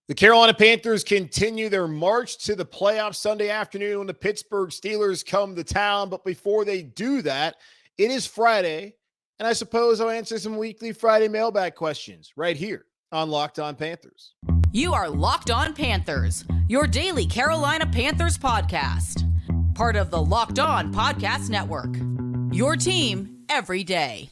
The Carolina Panthers continue their march to the playoffs Sunday afternoon when the Pittsburgh Steelers come to town. But before they do that, it is Friday, and I suppose I'll answer some weekly Friday mailbag questions right here on Locked On Panthers. You are Locked On Panthers, your daily Carolina Panthers podcast. Part of the Locked On Podcast Network, your team every day.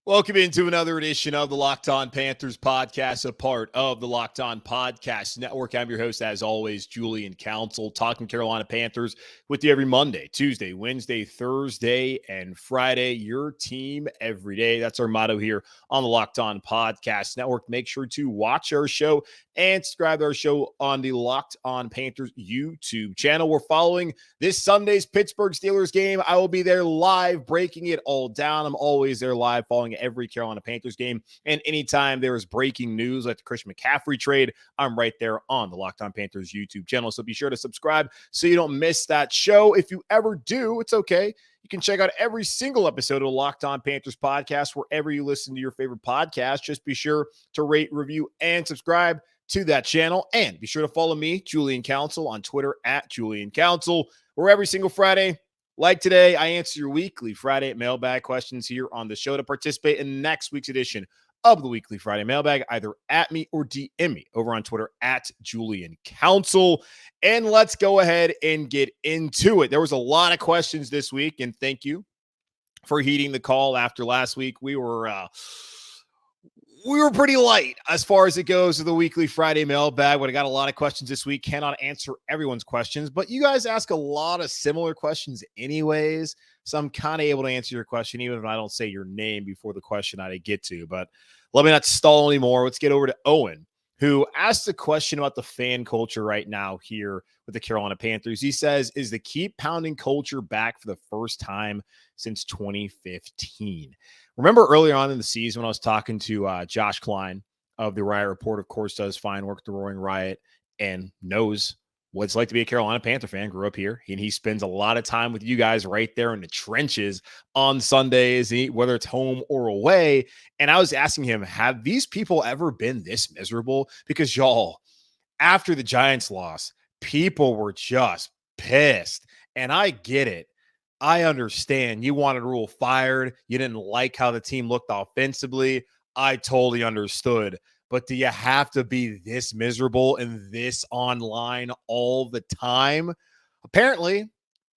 Welcome into another edition of the Locked On Panthers podcast, a part of the Locked On Podcast Network. I'm your host, as always, Julian Council, talking Carolina Panthers with you every Monday, Tuesday, Wednesday, Thursday, and Friday. Your team every day. That's our motto here on the Locked On Podcast Network. Make sure to watch our show and subscribe to our show on the Locked On Panthers YouTube channel. We're following this Sunday's Pittsburgh Steelers game. I will be there live, breaking it all down. I'm always there live, following every Carolina Panthers game. And anytime there is breaking news like the Christian McCaffrey trade, I'm right there on the Locked On Panthers YouTube channel. So be sure to subscribe so you don't miss that show. If you ever do, it's okay. You can check out every single episode of the Locked On Panthers podcast wherever you listen to your favorite podcast. Just be sure to rate, review, and subscribe to that channel. And be sure to follow me, Julian Council, on Twitter at Julian Council, where every single Friday, like today, I answer your weekly Friday mailbag questions here on the show. To participate in next week's edition of the Weekly Friday Mailbag, either at me or DM me over on Twitter at Julian Council. And let's go ahead and get into it. There was a lot of questions this week, and thank you for heeding the call after last week. We were pretty light as far as it goes to the Weekly Friday Mailbag, but I got a lot of questions this week. Cannot answer everyone's questions, but you guys ask a lot of similar questions anyways, so I'm kind of able to answer your question even if I don't say your name before the question I get to. But let me not stall anymore. Let's get over to Owen, who asked a question about the fan culture right now here with the Carolina Panthers. He says, is the keep pounding culture back for the first time since 2015? Remember earlier on in the season when I was talking to Josh Klein of the Riot Report, of course, does fine work at the Roaring Riot and knows what it's like to be a Carolina Panther fan, grew up here, and he spends a lot of time with you guys right there in the trenches on Sundays, whether it's home or away. And I was asking him, have these people ever been this miserable? Because y'all, after the Giants loss, people were just pissed. And I get it. I understand. You wanted Rhule fired. You didn't like how the team looked offensively. I totally understood. But do you have to be this miserable and this online all the time? Apparently,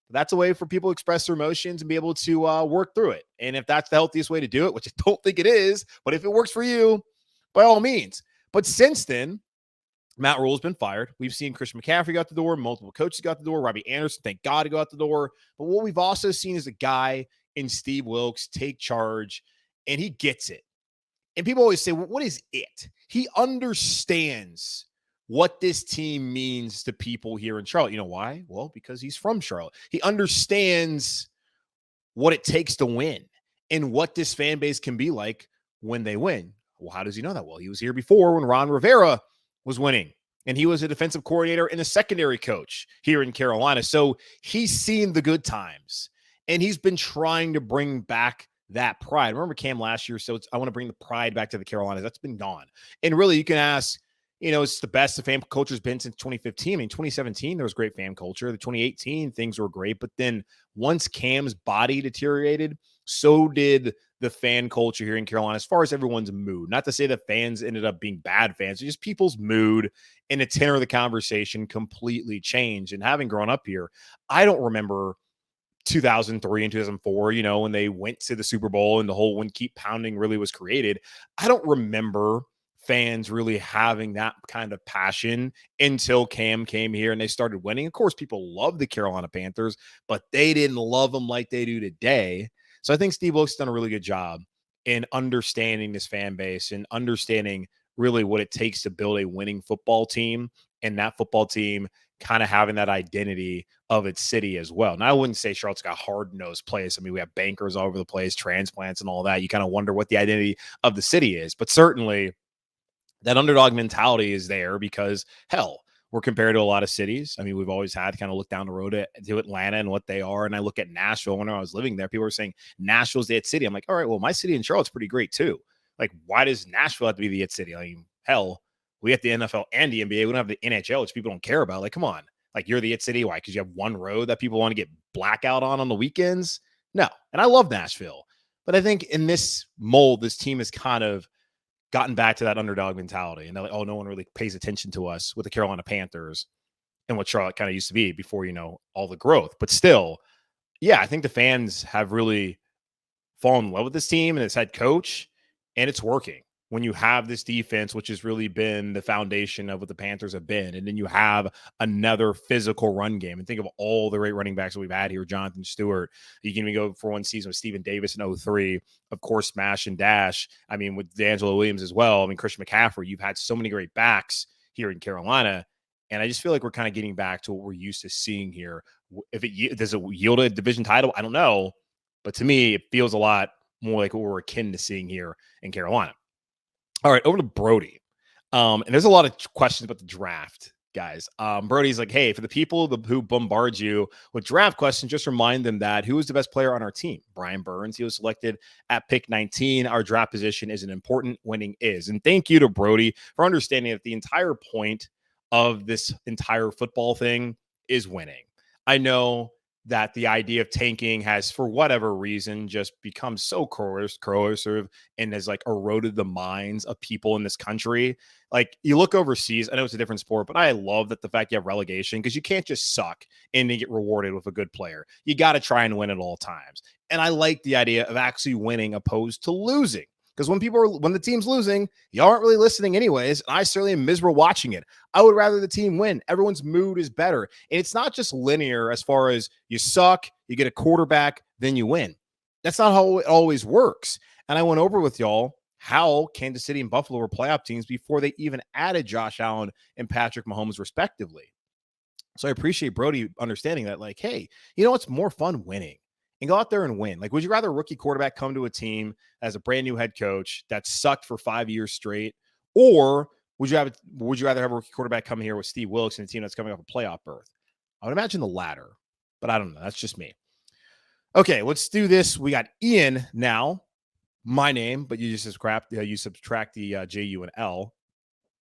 that's a way for people to express their emotions and be able to work through it. And if that's the healthiest way to do it, which I don't think it is, but if it works for you, by all means. But since then, Matt Rhule has been fired. We've seen Christian McCaffrey got the door. Multiple coaches got the door. Robbie Anderson, thank God, to go out the door. But what we've also seen is a guy in Steve Wilks take charge, and he gets it. And people always say, well, what is it? He understands what this team means to people here in Charlotte. You know why? Well, because he's from Charlotte. He understands what it takes to win and what this fan base can be like when they win. Well, how does he know that? Well, he was here before when Ron Rivera was winning, and he was a defensive coordinator and a secondary coach here in Carolina. So he's seen the good times, and he's been trying to bring back that pride. Remember Cam last year? So I want to bring the pride back to the Carolinas. That's been gone. And really, you can ask, it's the best the fan culture has been since 2015. I mean, 2017, there was great fan culture. The 2018, things were great. But then once Cam's body deteriorated, so did the fan culture here in Carolina as far as everyone's mood. Not to say that fans ended up being bad fans, just people's mood and the tenor of the conversation completely changed. And having grown up here, I don't remember 2003 and 2004, when they went to the Super Bowl and the whole "when keep pounding" really was created. I don't remember fans really having that kind of passion until Cam came here and they started winning. Of course, people love the Carolina Panthers, but they didn't love them like they do today. So I think Steve Wilks has done a really good job in understanding this fan base and understanding really what it takes to build a winning football team, and that football team kind of having that identity of its city as well. Now, I wouldn't say Charlotte's got hard-nosed plays. I mean, we have bankers all over the place, transplants and all that. You kind of wonder what the identity of the city is. But certainly that underdog mentality is there because, hell, we're compared to a lot of cities. I mean, we've always had to kind of look down the road to Atlanta and what they are. And I look at Nashville. When I was living there, people were saying Nashville's the it city. I'm like, all right, well, my city in Charlotte's pretty great too. Like, why does Nashville have to be the it city? I mean, hell, we have the NFL and the NBA. We don't have the NHL, which people don't care about. Like, come on. Like, you're the it city. Why? Because you have one road that people want to get blackout on the weekends? No. And I love Nashville. But I think in this mold, this team has kind of gotten back to that underdog mentality. And they're like, oh, no one really pays attention to us with the Carolina Panthers and what Charlotte kind of used to be before, all the growth. But still, yeah, I think the fans have really fallen in love with this team and its head coach, and it's working. When you have this defense, which has really been the foundation of what the Panthers have been, and then you have another physical run game. And think of all the great running backs that we've had here. Jonathan Stewart. You can even go for one season with Stephen Davis in 03. Of course, smash and dash. I mean, with D'Angelo Williams as well. I mean, Christian McCaffrey. You've had so many great backs here in Carolina. And I just feel like we're kind of getting back to what we're used to seeing here. If does it yield a division title? I don't know. But to me, it feels a lot more like what we're akin to seeing here in Carolina. All right, over to Brody. And there's a lot of questions about the draft, guys. Brody's like, hey, for the people who bombard you with draft questions, just remind them that who is the best player on our team? Brian Burns. He was selected at pick 19. Our draft position isn't important. Winning is. And thank you to Brody for understanding that the entire point of this entire football thing is winning. I know that the idea of tanking has, for whatever reason, just become so corrosive and has like eroded the minds of people in this country. Like, you look overseas, I know it's a different sport, but I love that the fact you have relegation, because you can't just suck and then get rewarded with a good player. You got to try and win at all times. And I like the idea of actually winning opposed to losing. Because when the team's losing, y'all aren't really listening anyways. And I certainly am miserable watching it. I would rather the team win. Everyone's mood is better. And it's not just linear as far as you suck, you get a quarterback, then you win. That's not how it always works. And I went over with y'all how Kansas City and Buffalo were playoff teams before they even added Josh Allen and Patrick Mahomes respectively. So I appreciate Brody understanding that, like, hey, it's more fun winning. And go out there and win. Like, would you rather a rookie quarterback come to a team as a brand new head coach that sucked for 5 years straight? Or would you rather have a rookie quarterback come here with Steve Wilks and a team that's coming off a playoff berth? I would imagine the latter, but I don't know. That's just me. Okay, let's do this. We got Ian now, my name, but you just subtract the J-U and L.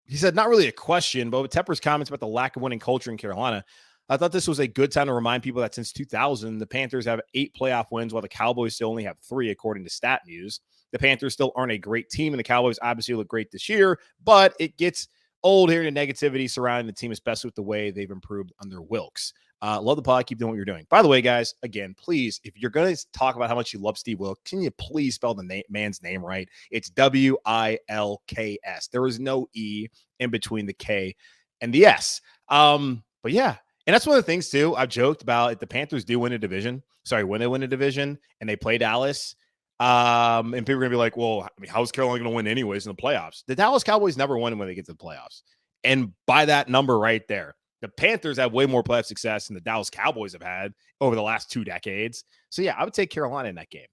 He said, not really a question, but with Tepper's comments about the lack of winning culture in Carolina, I thought this was a good time to remind people that since 2000, the Panthers have 8 playoff wins, while the Cowboys still only have 3, according to StatMuse. The Panthers still aren't a great team, and the Cowboys obviously look great this year, but it gets old hearing the negativity surrounding the team, especially with the way they've improved under Wilks. Love the pod. Keep doing what you're doing. By the way, guys, again, please, if you're going to talk about how much you love Steve Wilks, can you please spell the man's name right? It's Wilks. There is no E in between the K and the S. But yeah. And that's one of the things, too, I've joked about. If the Panthers do win a division, when they win a division and they play Dallas, and people are going to be like, well, I mean, how's Carolina going to win anyways in the playoffs? The Dallas Cowboys never win when they get to the playoffs. And by that number right there, the Panthers have way more playoff success than the Dallas Cowboys have had over the last 2 decades. So, yeah, I would take Carolina in that game.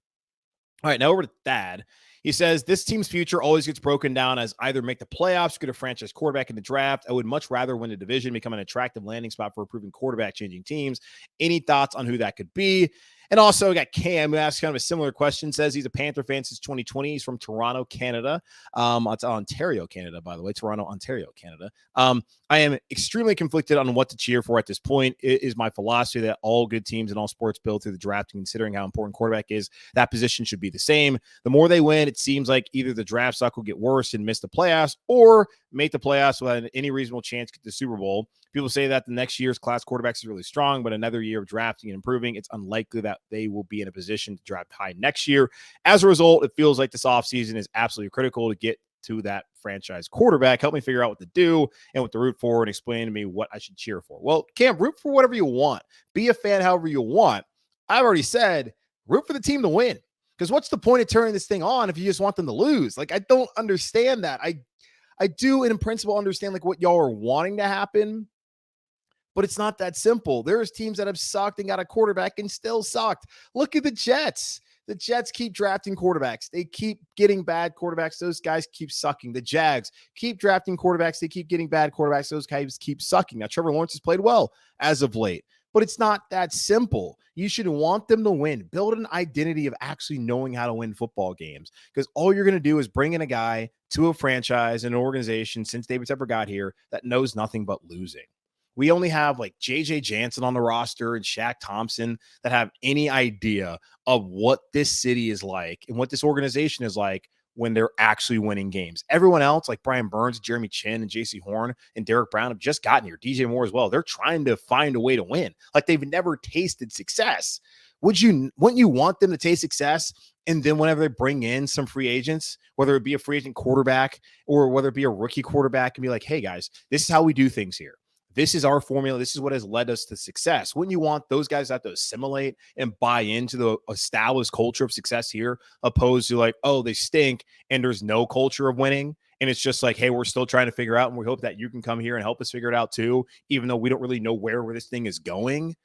All right, now over to Thad. He says, this team's future always gets broken down as either make the playoffs, get a franchise quarterback in the draft. I would much rather win the division, become an attractive landing spot for proven quarterback-changing teams. Any thoughts on who that could be? And also, we got Cam, who asked kind of a similar question, says he's a Panther fan since 2020. He's from Toronto, Canada. It's Ontario, Canada, by the way. Toronto, Ontario, Canada. I am extremely conflicted on what to cheer for at this point. It is my philosophy that all good teams in all sports build through the draft, and considering how important quarterback is, that position should be the same. The more they win, it seems like either the draft stock will get worse and miss the playoffs, or make the playoffs without any reasonable chance to get the Super Bowl. People say that the next year's class quarterbacks is really strong, but another year of drafting and improving, it's unlikely that they will be in a position to draft high next year. As a result, it feels like this offseason is absolutely critical to get to that franchise quarterback. Help me figure out what to do and what to root for, and explain to me what I should cheer for. Well, Cam, root for whatever you want. Be a fan however you want. I've already said, root for the team to win. Because what's the point of turning this thing on if you just want them to lose? Like, I don't understand that. I do, in principle, understand like what y'all are wanting to happen, but it's not that simple. There's teams that have sucked and got a quarterback and still sucked. Look at the Jets. The Jets keep drafting quarterbacks. They keep getting bad quarterbacks. Those guys keep sucking. The Jags keep drafting quarterbacks. They keep getting bad quarterbacks. Those guys keep sucking. Now, Trevor Lawrence has played well as of late, but it's not that simple. You should want them to win. Build an identity of actually knowing how to win football games, because all you're going to do is bring in a guy to a franchise and an organization since David Tepper got here that knows nothing but losing. We only have like JJ Jansen on the roster and Shaq Thompson that have any idea of what this city is like and what this organization is like when they're actually winning games. Everyone else, like Brian Burns, Jeremy Chin, and JC Horn, and Derek Brown, have just gotten here. DJ Moore as well. They're trying to find a way to win. Like they've never tasted success. Wouldn't you want them to taste success? And then whenever they bring in some free agents, whether it be a free agent quarterback or whether it be a rookie quarterback, and be like, hey guys, this is how we do things here. This is our formula. This is what has led us to success. Wouldn't you want those guys to have to assimilate and buy into the established culture of success here, opposed to like, oh, they stink and there's no culture of winning? And it's just like, hey, we're still trying to figure out, and we hope that you can come here and help us figure it out too, even though we don't really know where this thing is going.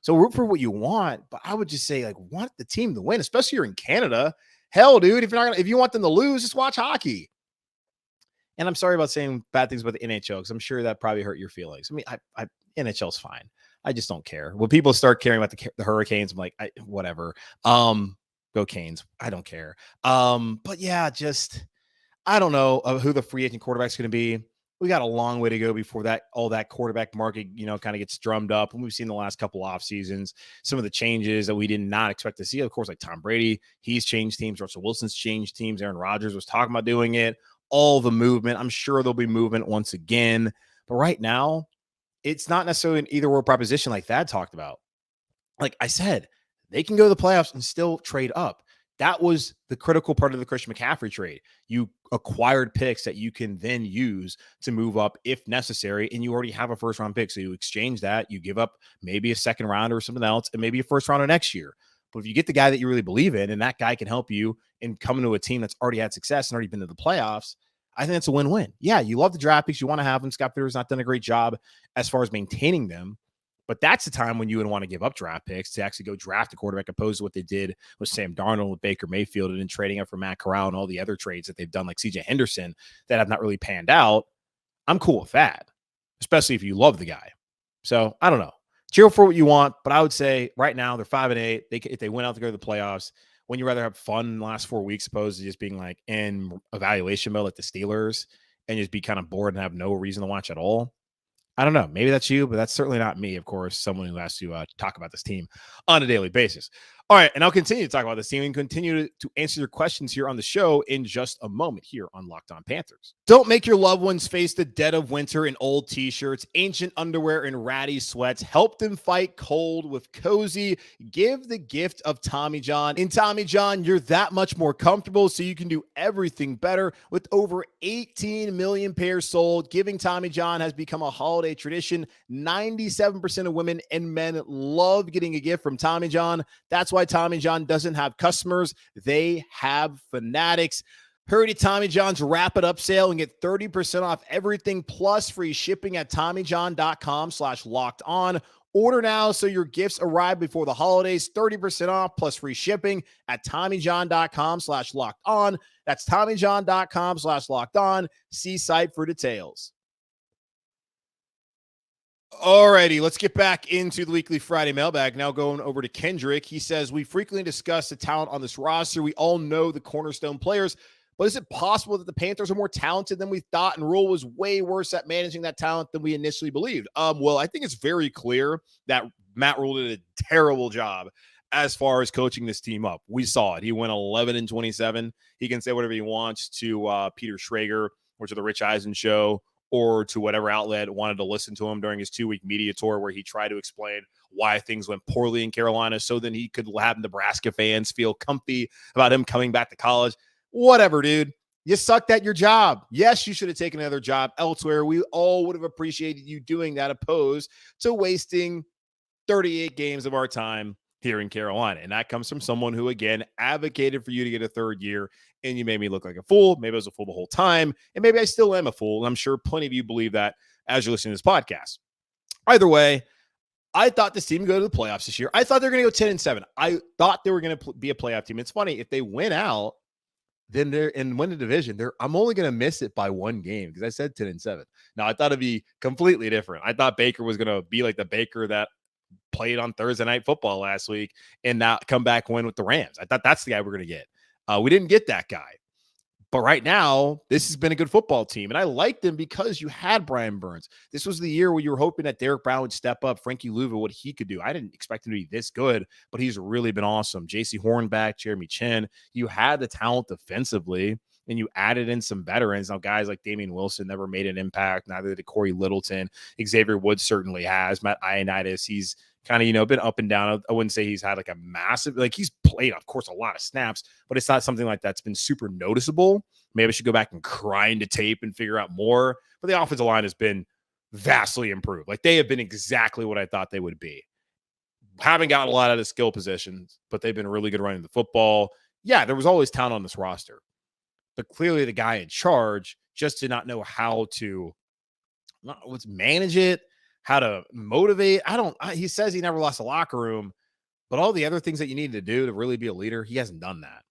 So root for what you want, but I would just say, like, want the team to win, especially you're in Canada. Hell, dude, if you want them to lose, just watch hockey. And I'm sorry about saying bad things about the NHL, because I'm sure that probably hurt your feelings. I mean, NHL's fine. I just don't care. When people start caring about the Hurricanes, I'm like, whatever. Go Canes. I don't care. But yeah, just I don't know who the free agent quarterback's going to be. We got a long way to go before all that quarterback market, kind of gets drummed up. And we've seen the last couple off seasons, some of the changes that we did not expect to see. Of course, like Tom Brady, he's changed teams. Russell Wilson's changed teams. Aaron Rodgers was talking about doing it. All the movement. I'm sure there'll be movement once again. But right now, it's not necessarily an either or proposition like Thad talked about. Like I said, they can go to the playoffs and still trade up. That was the critical part of the Christian McCaffrey trade. You acquired picks that you can then use to move up if necessary, and you already have a first-round pick. So you exchange that, you give up maybe a second round or something else, and maybe a first rounder next year. But if you get the guy that you really believe in, and that guy can help you and come into a team that's already had success and already been to the playoffs, I think that's a win-win. Yeah, you love the draft picks. You want to have them. Scott Fitter's not done a great job as far as maintaining them. But that's the time when you would want to give up draft picks to actually go draft a quarterback, opposed to what they did with Sam Darnold, with Baker Mayfield, and then trading up for Matt Corral and all the other trades that they've done, like CJ Henderson, that have not really panned out. I'm cool with that, especially if you love the guy. So I don't know. Cheer for what you want, but I would say right now they're 5-8. If they went out to go to the playoffs, wouldn't you rather have fun in the last 4 weeks opposed to just being like in evaluation mode like the Steelers and just be kind of bored and have no reason to watch at all? I don't know. Maybe that's you, but that's certainly not me, of course, someone who has to talk about this team on a daily basis. All right, and I'll continue to talk about this team and continue to answer your questions here on the show in just a moment here on Locked On Panthers. Don't make your loved ones face the dead of winter in old T-shirts, ancient underwear, and ratty sweats. Help them fight cold with cozy. Give the gift of Tommy John. In Tommy John, you're that much more comfortable, so you can do everything better. With over 18 million pairs sold, giving Tommy John has become a holiday tradition. 97% of women and men love getting a gift from Tommy John. That's why Tommy John doesn't have customers. They have fanatics. Hurry to Tommy John's Wrap It Up sale and get 30% off everything plus free shipping at TommyJohn.com/locked-on. Order now so your gifts arrive before the holidays. 30% off plus free shipping at TommyJohn.com/locked-on. That's TommyJohn.com/locked-on. See site for details. Alrighty, let's get back into the Weekly Friday Mailbag. Now going over to Kendrick. He says, we frequently discuss the talent on this roster. We all know the cornerstone players, but is it possible that the Panthers are more talented than we thought and Rhule was way worse at managing that talent than we initially believed? Well, I think it's very clear that Matt Rhule did a terrible job as far as coaching this team up. We saw it. He went 11-27. He can say whatever he wants to Peter Schrager or to the Rich Eisen show, or to whatever outlet wanted to listen to him during his 2-week media tour where he tried to explain why things went poorly in Carolina so then he could have Nebraska fans feel comfy about him coming back to college. Whatever, dude. You sucked at your job. Yes, you should have taken another job elsewhere. We all would have appreciated you doing that, opposed to wasting 38 games of our time here in Carolina. And that comes from someone who, again, advocated for you to get a third year, and you made me look like a fool. Maybe I was a fool the whole time, and maybe I still am a fool. And I'm sure plenty of you believe that as you're listening to this podcast. Either way, I thought this team would go to the playoffs this year. I thought they were going to go 10-7. I thought they were going to be a playoff team. It's funny, if they win out, then and win the division, I'm only going to miss it by one game because I said 10-7. Now, I thought it'd be completely different. I thought Baker was going to be like the Baker that played on Thursday Night Football last week and not come back win with the Rams. I thought that's the guy we're going to get. We didn't get that guy. But right now, this has been a good football team. And I liked them because you had Brian Burns. This was the year where you were hoping that Derek Brown would step up, Frankie Louva, what he could do. I didn't expect him to be this good, but he's really been awesome. J.C. Hornback, Jeremy Chin. You had the talent defensively, and you added in some veterans. Now, guys like Damian Wilson never made an impact. Neither did Corey Littleton. Xavier Woods certainly has. Matt Ioannidis, he's kind of, been up and down. I wouldn't say he's had like a massive, like he's played, of course, a lot of snaps, but it's not something like that's been super noticeable. Maybe I should go back and grind the tape and figure out more. But the offensive line has been vastly improved. Like they have been exactly what I thought they would be. Haven't gotten a lot out of the skill positions, but they've been really good running the football. Yeah, there was always talent on this roster. But clearly the guy in charge just did not know how to manage it, how to motivate. He says he never lost a locker room, but all the other things that you need to do to really be a leader, he hasn't done that.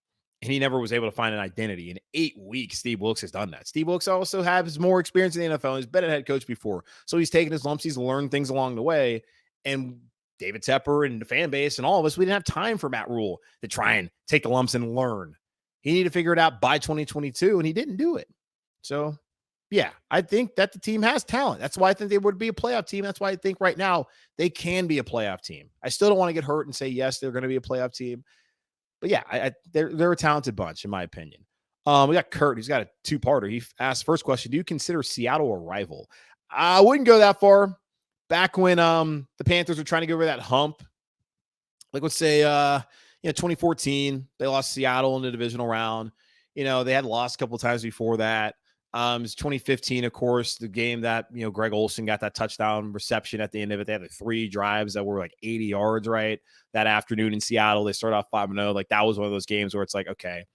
And he never was able to find an identity. In 8 weeks, Steve Wilks has done that. Steve Wilks also has more experience in the NFL. He's been a head coach before. So he's taken his lumps. He's learned things along the way. And David Tepper and the fan base and all of us, we didn't have time for Matt Rhule to try and take the lumps and learn. He needed to figure it out by 2022, and he didn't do it. So, yeah, I think that the team has talent. That's why I think they would be a playoff team. That's why I think right now they can be a playoff team. I still don't want to get hurt and say, yes, they're going to be a playoff team. But, yeah, they're a talented bunch, in my opinion. We got Kurt. He's got a two-parter. He asked, first question, do you consider Seattle a rival? I wouldn't go that far. Back when the Panthers were trying to get over that hump, like let's say 2014, they lost Seattle in the divisional round. They had lost a couple of times before that. It was 2015, of course, the game that, Greg Olsen got that touchdown reception at the end of it. They had like 3 drives that were like 80 yards, right? That afternoon in Seattle, they started off 5-0. Like that was one of those games where it's like, okay,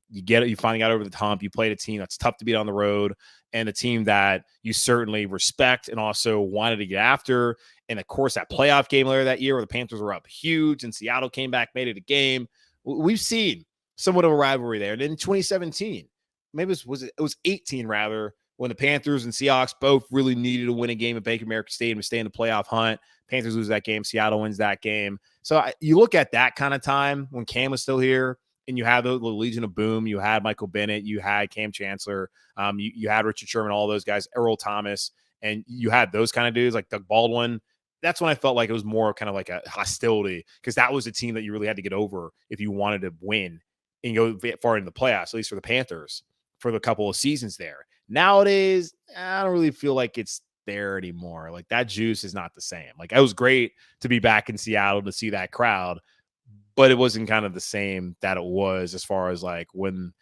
you get it. You finally got over the hump. You played a team that's tough to beat on the road and a team that you certainly respect and also wanted to get after. And of course, that playoff game later that year where the Panthers were up huge and Seattle came back, made it a game. We've seen somewhat of a rivalry there. And in 2017, maybe it was 18 rather, when the Panthers and Seahawks both really needed to win a game at Bank of America Stadium to stay in the playoff hunt. Panthers lose that game. Seattle wins that game. So you look at that kind of time when Cam was still here, and you had the Legion of Boom. You had Michael Bennett. You had Cam Chancellor. You had Richard Sherman, all those guys, Earl Thomas. And you had those kind of dudes like Doug Baldwin. That's when I felt like it was more kind of like a hostility, because that was a team that you really had to get over if you wanted to win and go far into the playoffs, at least for the Panthers, for the couple of seasons there. Nowadays, I don't really feel like it's there anymore. Like that juice is not the same. Like it was great to be back in Seattle to see that crowd, but it wasn't kind of the same that it was as far as like when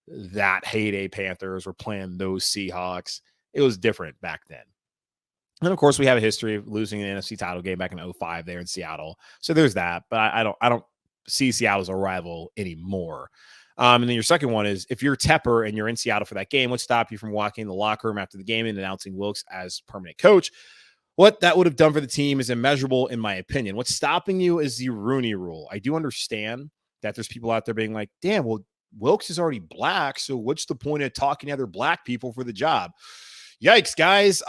that heyday Panthers were playing those Seahawks. It was different back then. And of course, we have a history of losing an NFC title game back in 2005 there in Seattle. So there's that. But I don't see Seattle as a rival anymore. And then your second one is, if you're Tepper and you're in Seattle for that game, what stopped you from walking in the locker room after the game and announcing Wilks as permanent coach? What that would have done for the team is immeasurable, in my opinion. What's stopping you is the Rooney Rule. I do understand that there's people out there being like, damn, well, Wilks is already black, so what's the point of talking to other black people for the job? Yikes, guys.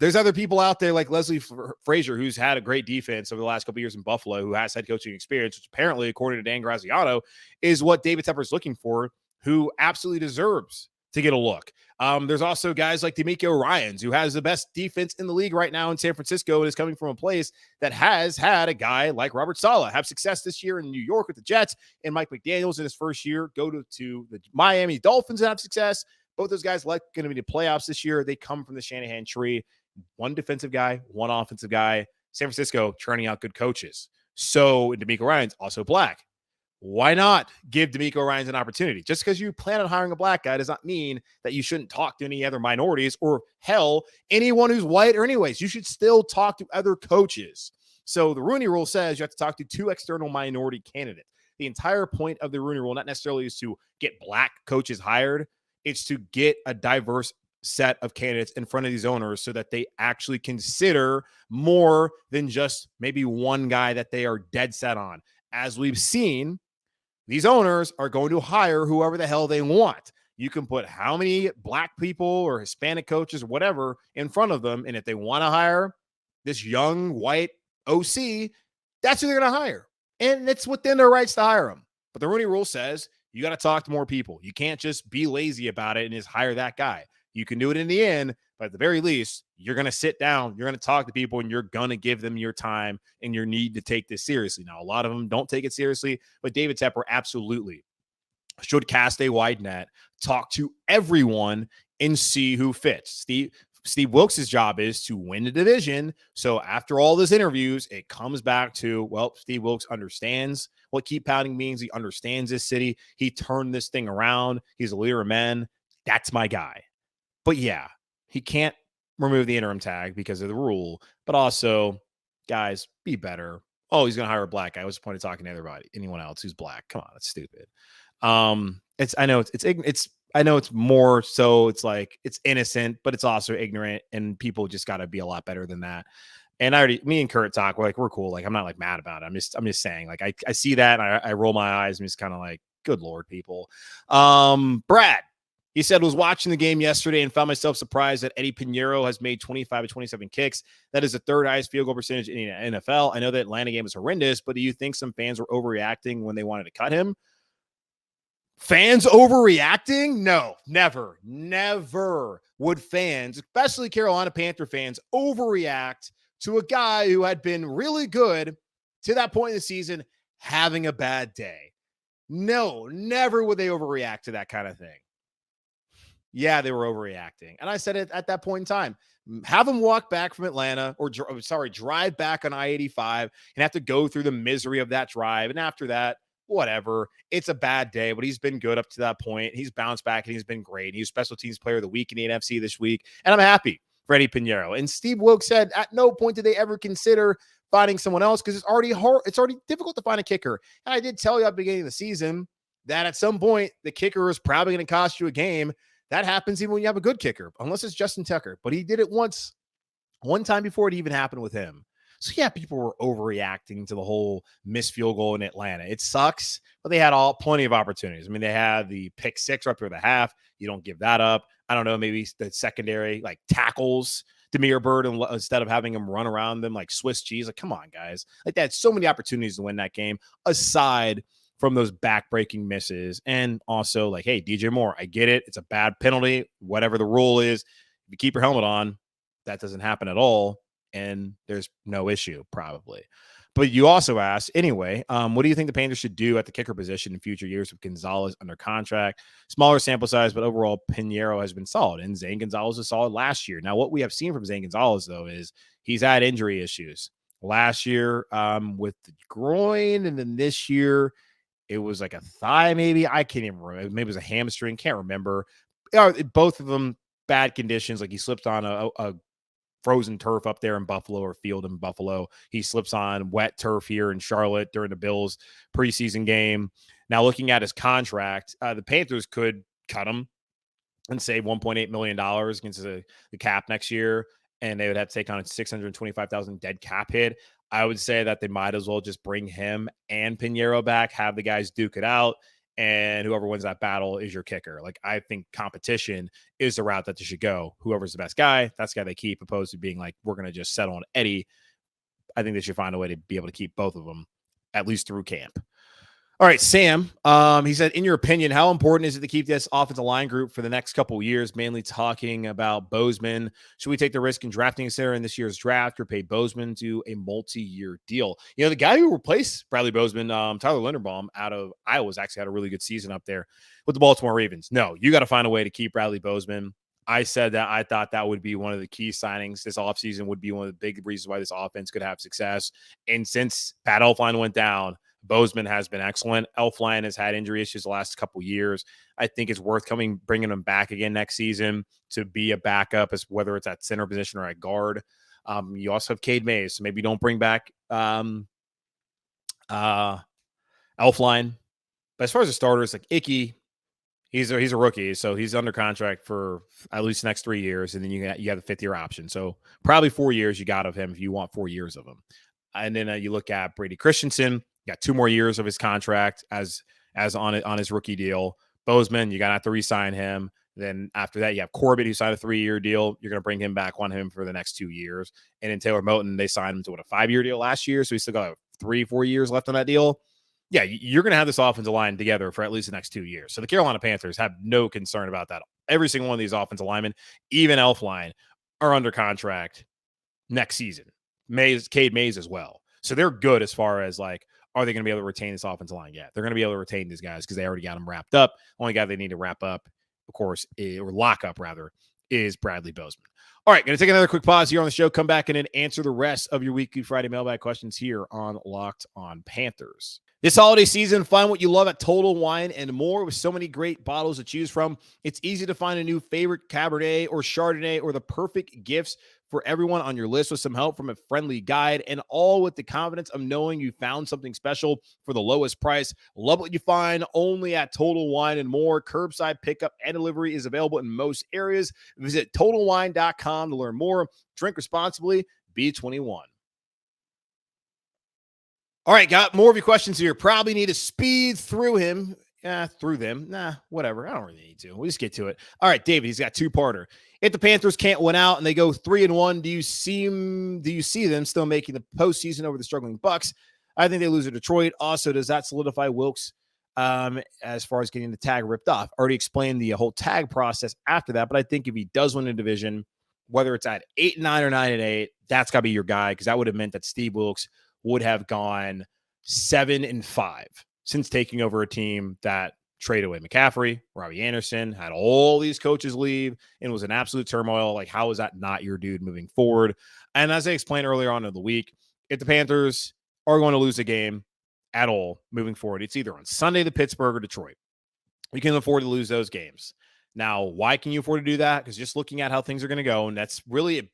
There's other people out there like Leslie Frazier, who's had a great defense over the last couple of years in Buffalo, who has head coaching experience, which apparently, according to Dan Graziano, is what David Tepper is looking for, who absolutely deserves to get a look. There's also guys like D'Amico Ryans, who has the best defense in the league right now in San Francisco and is coming from a place that has had a guy like Robert Saleh have success this year in New York with the Jets, and Mike McDaniels in his first year go to the Miami Dolphins and have success. Both those guys like going to be the playoffs this year. They come from the Shanahan tree. One defensive guy, one offensive guy. San Francisco churning out good coaches. So D'Amico Ryans also black. Why not give D'Amico Ryans an opportunity? Just because you plan on hiring a black guy does not mean that you shouldn't talk to any other minorities or, hell, anyone who's white or anyways. You should still talk to other coaches. So the Rooney Rule says you have to talk to 2 external minority candidates. The entire point of the Rooney Rule not necessarily is to get black coaches hired. It's to get a diverse set of candidates in front of these owners so that they actually consider more than just maybe one guy that they are dead set on. As we've seen, these owners are going to hire whoever the hell they want. You can put how many black people or Hispanic coaches or whatever in front of them, and if they want to hire this young white OC, that's who they're going to hire. And it's within their rights to hire them. But the Rooney Rule says you got to talk to more people. You can't just be lazy about it and just hire that guy. You can do it in the end, but at the very least, you're going to sit down, you're going to talk to people, and you're going to give them your time and your need to take this seriously. Now, a lot of them don't take it seriously, but David Tepper absolutely should cast a wide net, talk to everyone, and see who fits. Steve Wilks' job is to win the division. So after all those interviews, it comes back to, well, Steve Wilks understands what keep pounding means. He understands this city. He turned this thing around. He's a leader of men. That's my guy. But yeah, he can't remove the interim tag because of the rule. But also, guys, be better. Oh, he's going to hire a black guy. What's the point of talking to anyone else who's black? Come on, that's stupid. I know it's more so it's like it's innocent, but it's also ignorant, and people just got to be a lot better than that. And me and Kurt talk, we're cool. Like, I'm not like mad about it. I'm just saying, like, I see that and I roll my eyes and just kind of like, good Lord, people. Brad, he said, was watching the game yesterday and found myself surprised that Eddie Pinheiro has made 25 of 27 kicks. That is the third highest field goal percentage in the NFL. I know that Atlanta game was horrendous, but do you think some fans were overreacting when they wanted to cut him? Fans overreacting? No, never would fans, especially Carolina Panther fans, overreact to a guy who had been really good to that point in the season having a bad day. No, never would they overreact to that kind of thing. Yeah, they were overreacting. And I said it at that point in time. Have them walk back from Atlanta drive back on I-85 and have to go through the misery of that drive. And after that, whatever. It's a bad day, but he's been good up to that point. He's bounced back and he's been great. He's special teams player of the week in the NFC this week. And I'm happy for Eddie Pinheiro. And Steve Wilks said at no point did they ever consider finding someone else because it's already hard. It's already difficult to find a kicker. And I did tell you at the beginning of the season that at some point the kicker is probably going to cost you a game. That happens even when you have a good kicker, unless it's Justin Tucker. But he did it one time before it even happened with him. So, yeah, people were overreacting to the whole missed field goal in Atlanta. It sucks, but they had plenty of opportunities. I mean, they had the pick six right through the half. You don't give that up. I don't know, maybe the secondary, like tackles Damiere Byrd instead of having him run around them like Swiss cheese. Like, come on, guys. Like, they had so many opportunities to win that game, aside from those back-breaking misses. And also, like, hey, DJ Moore, I get it. It's a bad penalty. Whatever the rule is, if you keep your helmet on, that doesn't happen at all. And there's no issue, probably. But you also asked, anyway, what do you think the Panthers should do at the kicker position in future years with Gonzalez under contract? Smaller sample size, but overall, Pinheiro has been solid. And Zane Gonzalez was solid last year. Now, what we have seen from Zane Gonzalez, though, is he's had injury issues. Last year with the groin, and then this year, it was like a thigh, maybe. I can't even remember. Maybe it was a hamstring. Can't remember. Both of them bad conditions. Like he slipped on a frozen turf up there in Buffalo or field in Buffalo. He slips on wet turf here in Charlotte during the Bills preseason game. Now, looking at his contract, the Panthers could cut him and save $1.8 million against the cap next year, and they would have to take on a $625,000 dead cap hit. I would say that they might as well just bring him and Pinheiro back, have the guys duke it out, and whoever wins that battle is your kicker. Like, I think competition is the route that they should go. Whoever's the best guy, that's the guy they keep, opposed to being like, we're going to just settle on Eddie. I think they should find a way to be able to keep both of them, at least through camp. All right, Sam, he said, in your opinion, how important is it to keep this offensive line group for the next couple of years, mainly talking about Bozeman? Should we take the risk in drafting a center in this year's draft or pay Bozeman to a multi-year deal? You know, the guy who replaced Bradley Bozeman, Tyler Linderbaum out of Iowa, has actually had a really good season up there with the Baltimore Ravens. No, you got to find a way to keep Bradley Bozeman. I said that I thought that would be one of the key signings this offseason, would be one of the big reasons why this offense could have success. And since Pat Elflein went down, Bozeman has been excellent. Elflein has had injury issues the last couple years. I think it's worth bringing him back again next season to be a backup, as whether it's at center position or at guard. You also have Cade Mays, so maybe don't bring back Elflein. But as far as the starters, like Icky, He's a rookie, so he's under contract for at least the next 3 years, and then you have the 5th-year option. So probably 4 years you got of him if you want 4 years of him. And then you look at Brady Christensen, got 2 more years of his contract as on his rookie deal. Bozeman, you're gonna have to re-sign him. Then after that, you have Corbett, who signed a 3-year deal. You're gonna bring him back on him for the next 2 years. And then Taylor Moton, they signed him to a 5-year deal last year, so he's still got 3-4 years left on that deal. Yeah, you're going to have this offensive line together for at least the next 2 years. So the Carolina Panthers have no concern about that. Every single one of these offensive linemen, even Elfline, are under contract next season. Cade Mays as well. So they're good as far as like, are they going to be able to retain this offensive line? Yeah, they're going to be able to retain these guys because they already got them wrapped up. Only guy they need to wrap up, of course, or lock up rather, is Bradley Bozeman. All right, going to take another quick pause here on the show. Come back and then answer the rest of your Weekly Friday Mailbag questions here on Locked on Panthers. This holiday season, find what you love at Total Wine and More. With so many great bottles to choose from, it's easy to find a new favorite Cabernet or Chardonnay or the perfect gifts for everyone on your list with some help from a friendly guide, and all with the confidence of knowing you found something special for the lowest price. Love what you find only at Total Wine and More. Curbside pickup and delivery is available in most areas. Visit TotalWine.com to learn more. Drink responsibly. Be 21. All right, got more of your questions here. Probably need to speed through him. Through them. Nah, whatever. I don't really need to. We'll just get to it. All right, David, he's got 2-parter. If the Panthers can't win out and they go 3-1, do you see them still making the postseason over the struggling Bucks? I think they lose to Detroit. Also, does that solidify Wilks as far as getting the tag ripped off? Already explained the whole tag process after that, but I think if he does win a division, whether it's at 8-9 or 9-8, that's got to be your guy, because that would have meant that Steve Wilks would have gone 7-5 since taking over a team that traded away McCaffrey, Robbie Anderson, had all these coaches leave, and was an absolute turmoil. Like, how is that not your dude moving forward? And as I explained earlier on in the week, if the Panthers are going to lose a game at all moving forward, it's either on Sunday to Pittsburgh or Detroit. You can afford to lose those games. Now, why can you afford to do that? Because just looking at how things are going to go, and that's really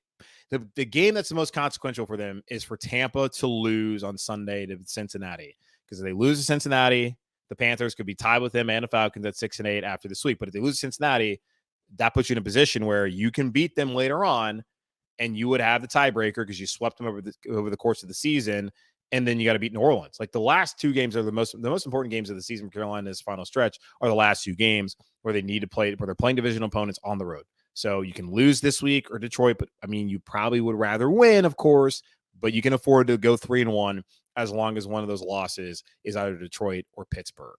the game that's the most consequential for them is for Tampa to lose on Sunday to Cincinnati. Because if they lose to Cincinnati, the Panthers could be tied with them and the Falcons at 6-8 after this week. But if they lose to Cincinnati, that puts you in a position where you can beat them later on, and you would have the tiebreaker because you swept them over the course of the season. And then you got to beat New Orleans. Like, the last 2 games are the most important games of the season for Carolina's final stretch are the last 2 games where they need to play, where they're playing divisional opponents on the road. So you can lose this week or Detroit, but I mean, you probably would rather win, of course, but you can afford to go 3-1 as long as one of those losses is either Detroit or Pittsburgh.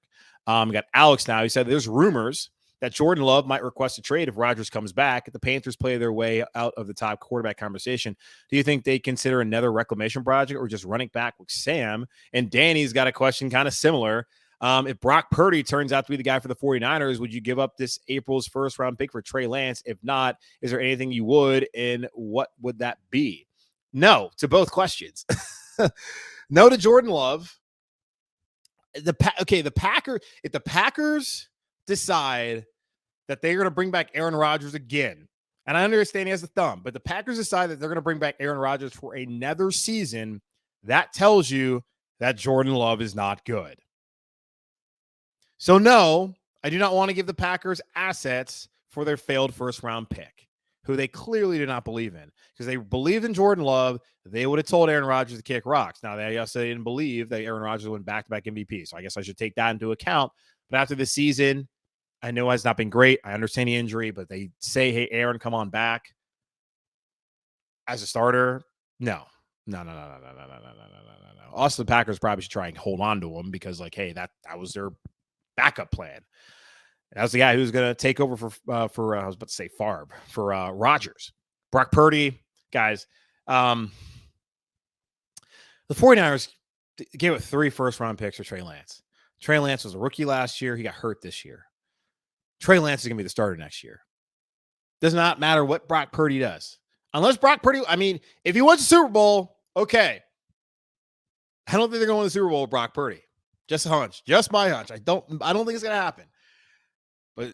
We got Alex now. He said there's rumors that Jordan Love might request a trade if Rodgers comes back. If the Panthers play their way out of the top quarterback conversation, do you think they consider another reclamation project or just running back with Sam? And Danny's got a question kind of similar. If Brock Purdy turns out to be the guy for the 49ers, would you give up this April's first-round pick for Trey Lance? If not, is there anything you would, and what would that be? No to both questions. No to Jordan Love. If the Packers decide that they're going to bring back Aaron Rodgers again, and I understand he has a thumb, but the Packers decide that they're going to bring back Aaron Rodgers for another season, that tells you that Jordan Love is not good. So no, I do not want to give the Packers assets for their failed first-round pick, who they clearly do not believe in. Because they believed in Jordan Love, they would have told Aaron Rodgers to kick rocks. Now, they also didn't believe that Aaron Rodgers would win back-to-back MVP, so I guess I should take that into account. But after the season, I know it has not been great. I understand the injury, but they say, hey, Aaron, come on back as a starter. No. Also, the Packers probably should try and hold on to him because, like, hey, that was their backup plan. That was the guy who was going to take over for I was about to say Favre, for Rodgers. Brock Purdy, guys. The 49ers gave it 3 first-round picks for Trey Lance. Trey Lance was a rookie last year. He got hurt this year. Trey Lance is going to be the starter next year. Does not matter what Brock Purdy does. Unless Brock Purdy, I mean, if he wins the Super Bowl, okay. I don't think they're going to the Super Bowl with Brock Purdy. Just a hunch. Just my hunch. I don't think it's going to happen. But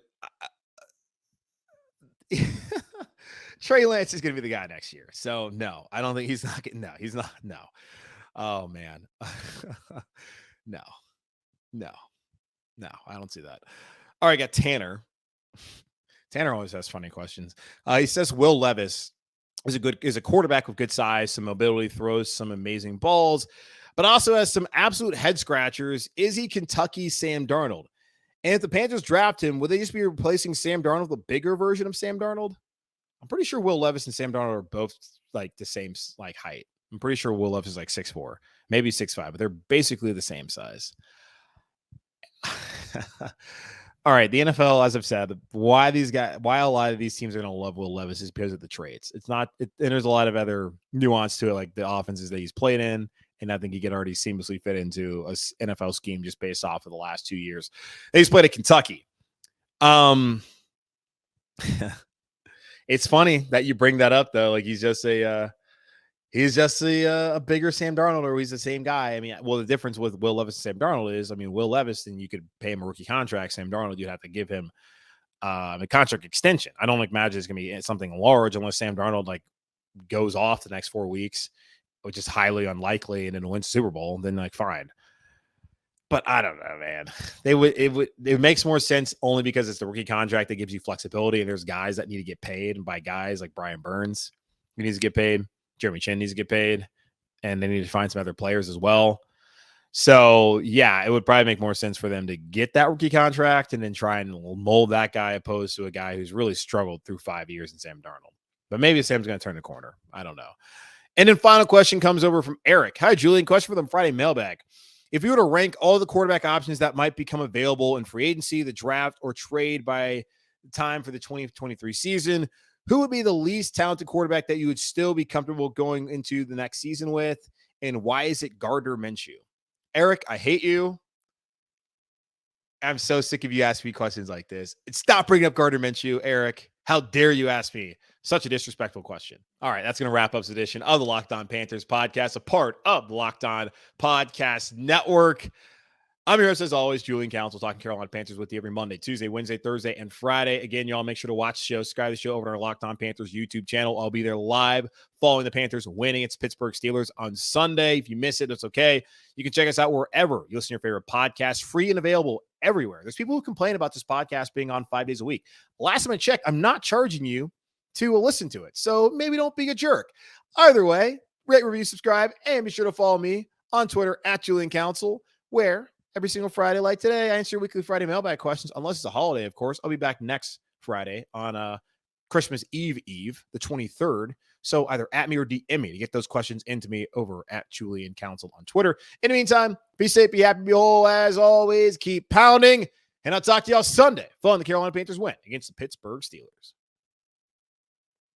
Trey Lance is going to be the guy next year. So, no, I don't think he's not getting – no, he's not. No. Oh, man. No, I don't see that. All right, I got Tanner. Tanner always has funny questions. He says Will Levis is a quarterback with good size, some mobility, throws some amazing balls, but also has some absolute head scratchers. Is he Kentucky's Sam Darnold? And if the Panthers draft him, would they just be replacing Sam Darnold with a bigger version of Sam Darnold? I'm pretty sure Will Levis and Sam Darnold are both like the same like height. I'm pretty sure Will Levis is like 6'4", maybe 6'5", but they're basically the same size. All right, the NFL, as I've said, why a lot of these teams are going to love Will Levis is because of the traits. It's not, and there's a lot of other nuance to it, like the offenses that he's played in, and I think he could already seamlessly fit into a NFL scheme just based off of the last 2 years. He's played at Kentucky. It's funny that you bring that up though. Like he's just a bigger Sam Darnold, or he's the same guy. I mean, well, the difference with Will Levis and Sam Darnold is, I mean, Will Levis, then you could pay him a rookie contract. Sam Darnold, you'd have to give him a contract extension. I don't imagine it's going to be something large unless Sam Darnold like goes off the next 4 weeks, which is highly unlikely, and then wins Super Bowl. Then like fine. But I don't know, man. It makes more sense only because it's the rookie contract that gives you flexibility, and there's guys that need to get paid, and by guys like Brian Burns, who needs to get paid. Jeremy Chin needs to get paid, and they need to find some other players as well. So, yeah, it would probably make more sense for them to get that rookie contract and then try and mold that guy opposed to a guy who's really struggled through 5 years in Sam Darnold. But maybe Sam's going to turn the corner. I don't know. And then final question comes over from Eric. Hi, Julian. Question for the Friday mailbag. If you were to rank all the quarterback options that might become available in free agency, the draft, or trade by the time for the 2023 season, who would be the least talented quarterback that you would still be comfortable going into the next season with? And why is it Gardner Minshew? Eric, I hate you. I'm so sick of you asking me questions like this. Stop bringing up Gardner Minshew, Eric. How dare you ask me such a disrespectful question? All right, that's going to wrap up this edition of the Locked On Panthers podcast, a part of the Locked On Podcast Network. I'm your host, as always, Julian Council, talking Carolina Panthers with you every Monday, Tuesday, Wednesday, Thursday, and Friday. Again, y'all make sure to watch the show, subscribe to the show over on our Locked On Panthers YouTube channel. I'll be there live following the Panthers winning its Pittsburgh Steelers on Sunday. If you miss it, it's okay. You can check us out wherever you listen to your favorite podcast, free and available everywhere. There's people who complain about this podcast being on 5 days a week. Last time I checked, I'm not charging you to listen to it, so maybe don't be a jerk. Either way, rate, review, subscribe, and be sure to follow me on Twitter at Julian Council, where every single Friday, like today, I answer Weekly Friday Mailbag questions, unless it's a holiday, of course. I'll be back next Friday on Christmas Eve, the 23rd. So either at me or DM me to get those questions into me over at Julian Council on Twitter. In the meantime, be safe, be happy, be whole. As always, keep pounding. And I'll talk to y'all Sunday following the Carolina Panthers win against the Pittsburgh Steelers.